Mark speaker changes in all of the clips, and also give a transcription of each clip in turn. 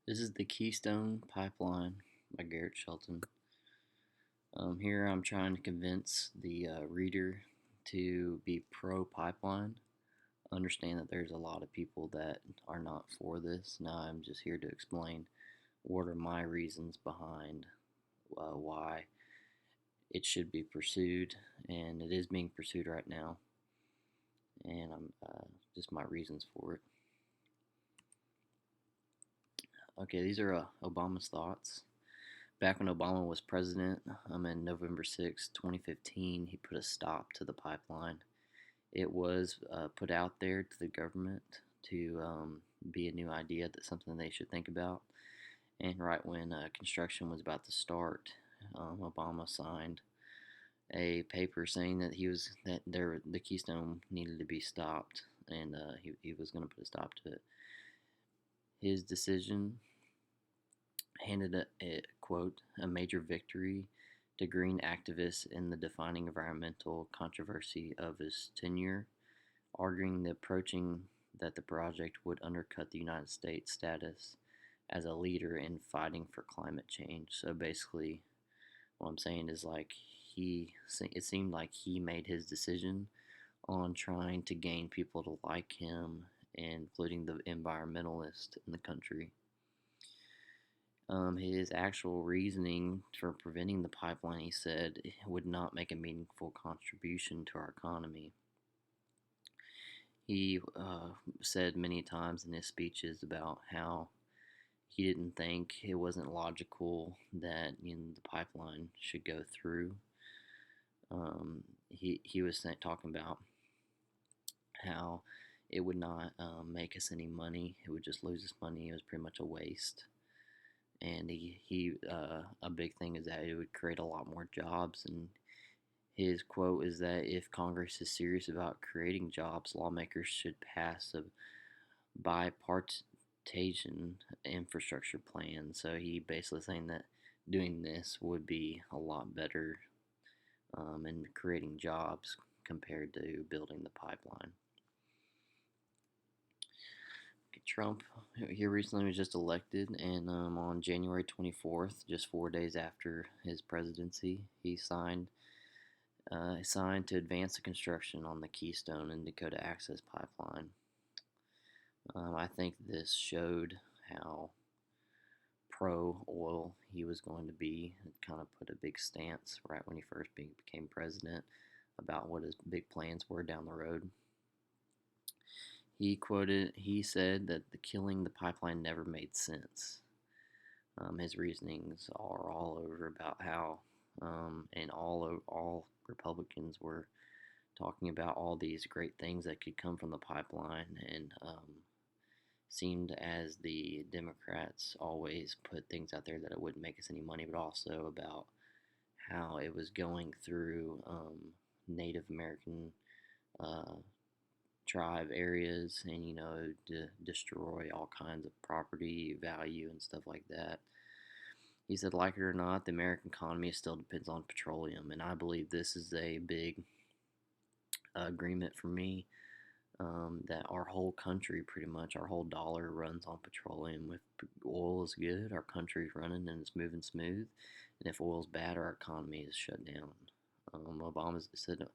Speaker 1: This is the Keystone Pipeline by Garrett Shelton. Here I'm trying to convince the reader to be pro pipeline. Understand that there's a lot of people that are not for this. Now I'm just here to explain what are my reasons behind why it should be pursued, and it is being pursued right now. And I'm just my reasons for it. Okay, these are Obama's thoughts. Back when Obama was president, in November 6, 2015, he put a stop to the pipeline. It was put out there to the government to be a new idea, that's something they should think about. And right when construction was about to start, Obama signed a paper saying that the Keystone needed to be stopped, and he was going to put a stop to it. His decision handed a quote a major victory to green activists in the defining environmental controversy of his tenure, arguing that the project would undercut the United States' status as a leader in fighting for climate change. So basically, what I'm saying is it seemed like he made his decision on trying to gain people to like him, including the environmentalists in the country. His actual reasoning for preventing the pipeline, he said, would not make a meaningful contribution to our economy. He said many times in his speeches about how he didn't think it wasn't logical that the pipeline should go through. He was talking about how it would not make us any money. It would just lose us money. It was pretty much a waste. And a big thing is that it would create a lot more jobs. And his quote is that if Congress is serious about creating jobs, lawmakers should pass a bipartisan infrastructure plan. So he basically saying that doing this would be a lot better in creating jobs compared to building the pipeline. Trump here recently was just elected, and on January 24th, just 4 days after his presidency, he signed to advance the construction on the Keystone and Dakota Access Pipeline. I think this showed how pro-oil he was going to be. It kind of put a big stance right when he first became president about what his big plans were down the road. He said that killing the pipeline never made sense. His reasonings are all over about how, and all Republicans were talking about all these great things that could come from the pipeline, and seemed as the Democrats always put things out there that it wouldn't make us any money, but also about how it was going through Native American tribe areas, and to destroy all kinds of property value and stuff like that. He said, like it or not, the American economy still depends on petroleum, and I believe this is a big agreement for me, that our whole country, pretty much our whole dollar, runs on petroleum. If oil is good, our country's running and it's moving smooth, and if oil's bad, our economy is shut down. Obama said,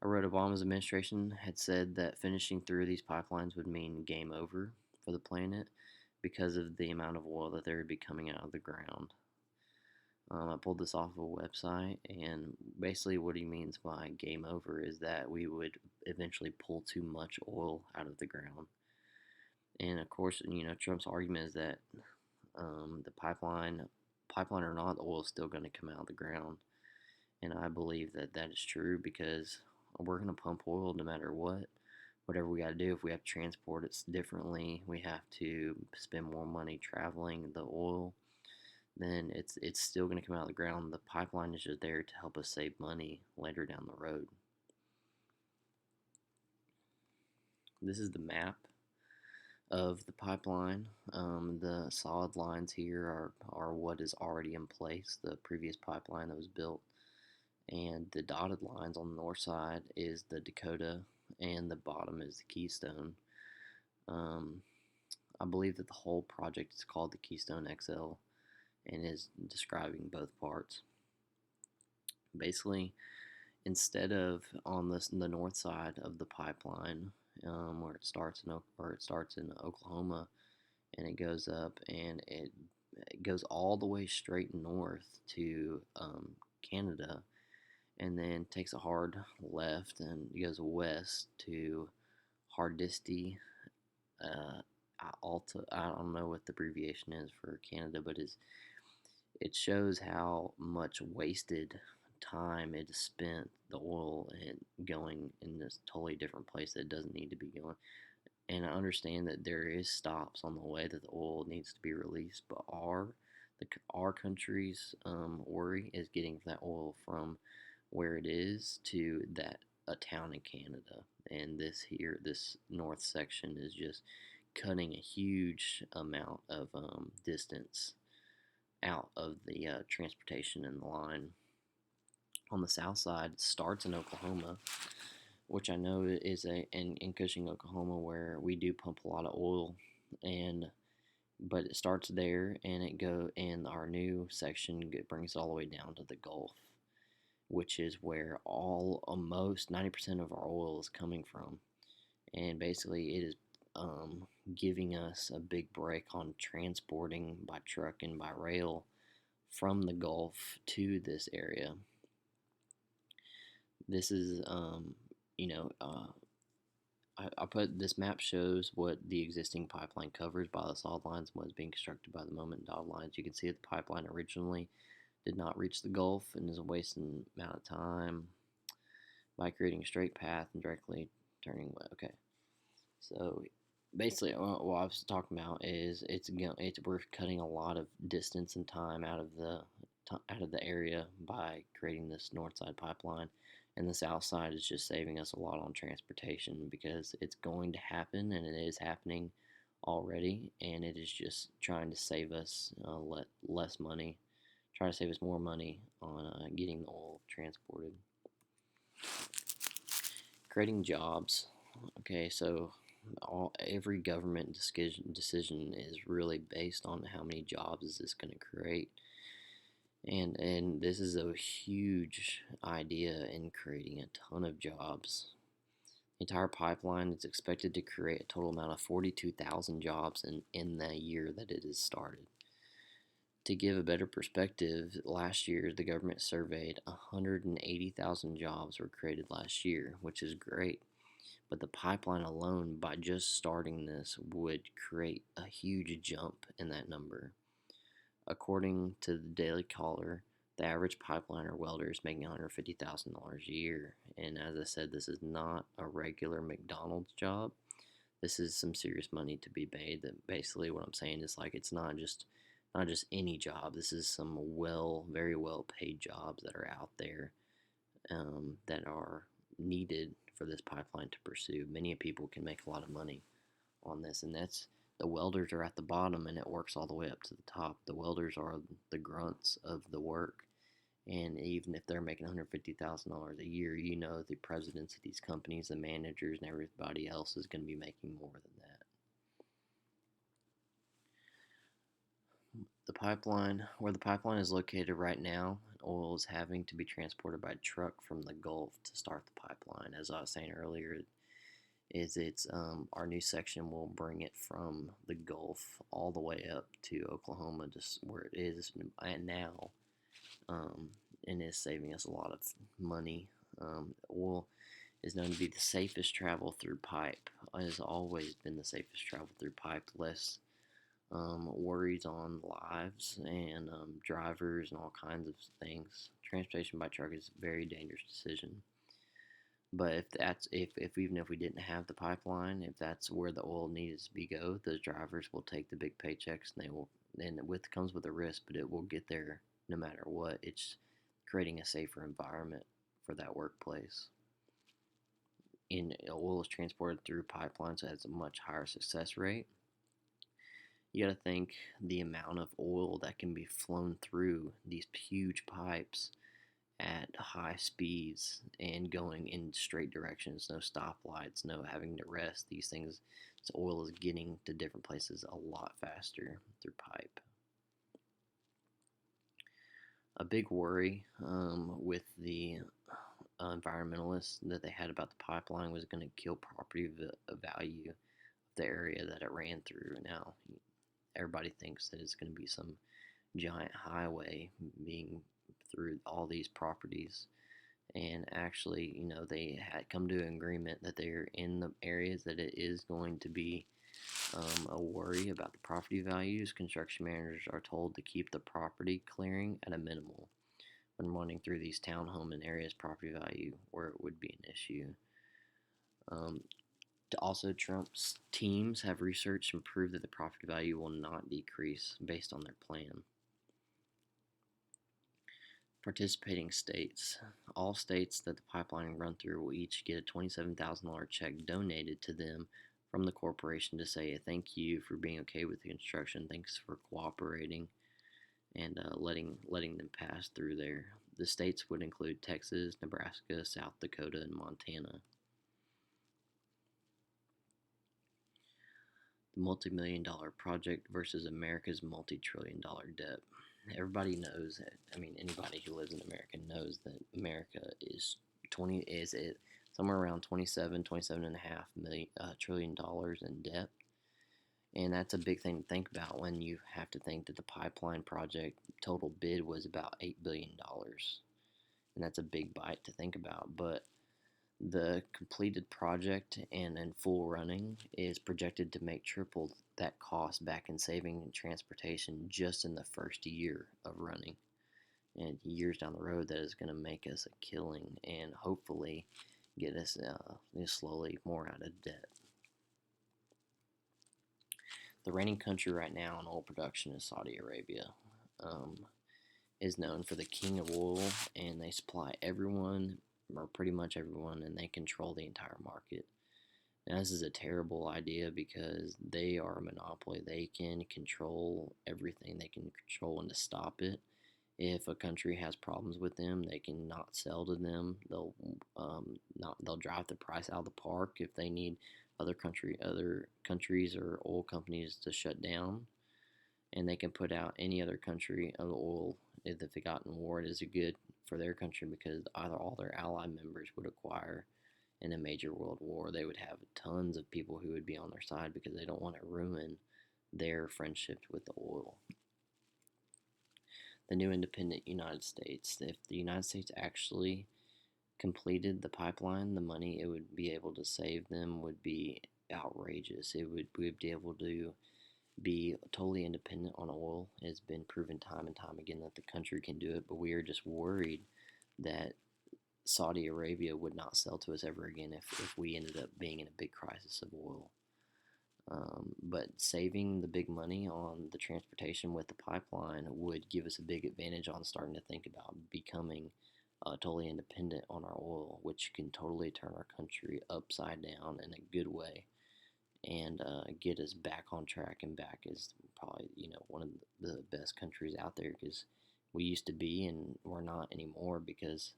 Speaker 1: I read Obama's administration had said that finishing through these pipelines would mean game over for the planet because of the amount of oil that there would be coming out of the ground. I pulled this off of a website, and basically what he means by game over is that we would eventually pull too much oil out of the ground. And of course, Trump's argument is that the pipeline or not, the oil is still going to come out of the ground. And I believe that that is true because we're going to pump oil no matter what. Whatever we got to do, if we have to transport it differently, we have to spend more money traveling the oil, then it's still going to come out of the ground. The pipeline is just there to help us save money later down the road. This is the map of the pipeline. The solid lines here are what is already in place, the previous pipeline that was built. And the dotted lines on the north side is the Dakota, and the bottom is the Keystone. I believe that the whole project is called the Keystone XL and is describing both parts. Basically, instead of on the north side of the pipeline, where it starts in Oklahoma, and it goes up and it goes all the way straight north to Canada, and then takes a hard left and goes west to Hardisty, uh, Alta. I don't know what the abbreviation is for Canada, but it shows how much wasted time it is spent, the oil, and going in this totally different place that it doesn't need to be going. And I understand that there is stops on the way that the oil needs to be released, but our country's worry is getting that oil from where it is to a town in Canada. And this north section is just cutting a huge amount of distance out of the transportation and the line. On the south side, it starts in Oklahoma, which I know is in Cushing, Oklahoma, where we do pump a lot of oil, but it starts there, and our new section brings it all the way down to the Gulf, which is where almost 90% of our oil is coming from, and basically it is giving us a big break on transporting by truck and by rail from the Gulf to this area. This is, I put this map shows what the existing pipeline covers by the solid lines and was being constructed by the moment dotted lines. You can see that the pipeline originally did not reach the Gulf and is a wasting amount of time by creating a straight path and directly turning. Okay, so basically, what I was talking about is we're cutting a lot of distance and time out of the area by creating this north side pipeline, and the south side is just saving us a lot on transportation because it's going to happen and it is happening already, and it is just trying to save us less money, trying to save us more money on getting the oil transported. Creating jobs. Okay, so every government decision is really based on how many jobs is this going to create, and this is a huge idea in creating a ton of jobs. The entire pipeline is expected to create a total amount of 42,000 jobs in the year that it is started. To give a better perspective, last year the government surveyed 180,000 jobs were created last year, which is great. But the pipeline alone, by just starting this, would create a huge jump in that number. According to the Daily Caller, the average pipeliner welder is making $150,000 a year. And as I said, this is not a regular McDonald's job. This is some serious money to be made. That basically what I'm saying is like it's not just any job. This is some very well paid jobs that are out there that are needed for this pipeline to pursue. Many people can make a lot of money on this, and the welders are at the bottom and it works all the way up to the top. The welders are the grunts of the work, and even if they're making $150,000 a year, the presidents of these companies, the managers, and everybody else is going to be making more than that. Where the pipeline is located right now, oil is having to be transported by truck from the Gulf to start the pipeline. As I was saying earlier, our new section will bring it from the Gulf all the way up to Oklahoma, just where it is now, and is saving us a lot of money. Oil is known to be the safest travel through pipe. It has always been the safest travel through pipe. Less worries on lives and drivers and all kinds of things. Transportation by truck is a very dangerous decision. But if even if we didn't have the pipeline, if that's where the oil needs to go, those drivers will take the big paychecks, and it comes with a risk, but it will get there no matter what. It's creating a safer environment for that workplace. Oil is transported through pipelines, so it has a much higher success rate. You got to think the amount of oil that can be flown through these huge pipes at high speeds and going in straight directions, no stoplights, no having to rest. These things, So oil is getting to different places a lot faster through pipe. A big worry with the environmentalists that they had about the pipeline was going to kill property value of the area that it ran through. Now, everybody thinks that it's going to be some giant highway being through all these properties. And actually, they had come to an agreement that they're in the areas that it is going to be a worry about the property values. Construction managers are told to keep the property clearing at a minimal when running through these townhome and areas property value where it would be an issue. Also, Trump's teams have researched and proved that the property value will not decrease based on their plan. Participating states. All states that the pipeline run through will each get a $27,000 check donated to them from the corporation to say thank you for being okay with the construction, thanks for cooperating and letting them pass through there. The states would include Texas, Nebraska, South Dakota, and Montana. The multi-million-dollar project versus America's multi-trillion-dollar debt. Everybody knows that. I mean, anybody who lives in America knows that America is somewhere around 27.5 trillion dollars in debt. And that's a big thing to think about when you have to think that the pipeline project total bid was about $8 billion. And that's a big bite to think about. But the completed project and in full running is projected to make triple that cost back in saving and transportation just in the first year of running. And years down the road, that is going to make us a killing and hopefully get us slowly more out of debt. The reigning country right now in oil production is Saudi Arabia. Is known for the king of oil, and they supply everyone, or pretty much everyone, and they control the entire market. Now, this is a terrible idea because they are a monopoly. They can control everything. They can control when to stop it. If a country has problems with them, they can not sell to them. They'll drive the price out of the park if they need other countries or oil companies to shut down, and they can put out any other country of oil if they got in war. It is good for their country because either all their ally members would acquire in a major world war. They would have tons of people who would be on their side because they don't want to ruin their friendship with the oil. The new independent United States. If the United States actually completed the pipeline, the money it would be able to save them would be outrageous. We would be able to be totally independent on oil. It's been proven time and time again that the country can do it, but we are just worried that Saudi Arabia would not sell to us ever again if we ended up being in a big crisis of oil. But saving the big money on the transportation with the pipeline would give us a big advantage on starting to think about becoming totally independent on our oil, which can totally turn our country upside down in a good way and get us back on track and back as probably one of the best countries out there, because we used to be and we're not anymore, because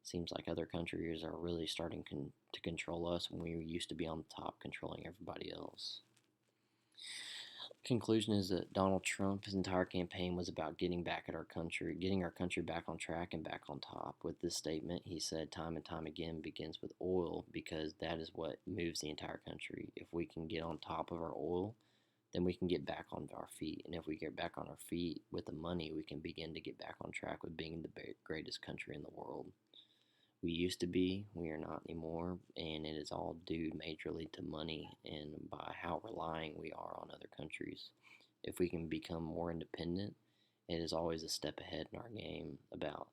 Speaker 1: it seems like other countries are really starting to control us when we used to be on the top controlling everybody else. Conclusion is that Donald Trump, his entire campaign was about getting our country back on track and back on top. With this statement, he said time and time again begins with oil, because that is what moves the entire country. If we can get on top of our oil, then we can get back on our feet. And if we get back on our feet with the money, we can begin to get back on track with being the greatest country in the world. We used to be, we are not anymore, and it is all due majorly to money and by how relying we are on other countries. If we can become more independent, it is always a step ahead in our game about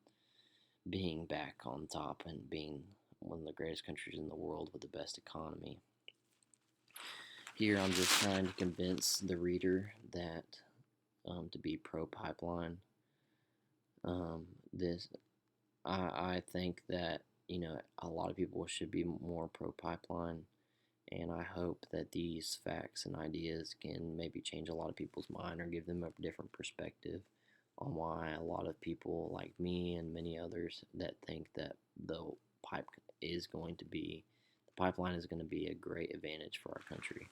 Speaker 1: being back on top and being one of the greatest countries in the world with the best economy. Here I'm just trying to convince the reader that to be pro-pipeline. I think that, a lot of people should be more pro-pipeline, and I hope that these facts and ideas can maybe change a lot of people's mind or give them a different perspective on why a lot of people like me and many others that think that the pipeline is going to be a great advantage for our country.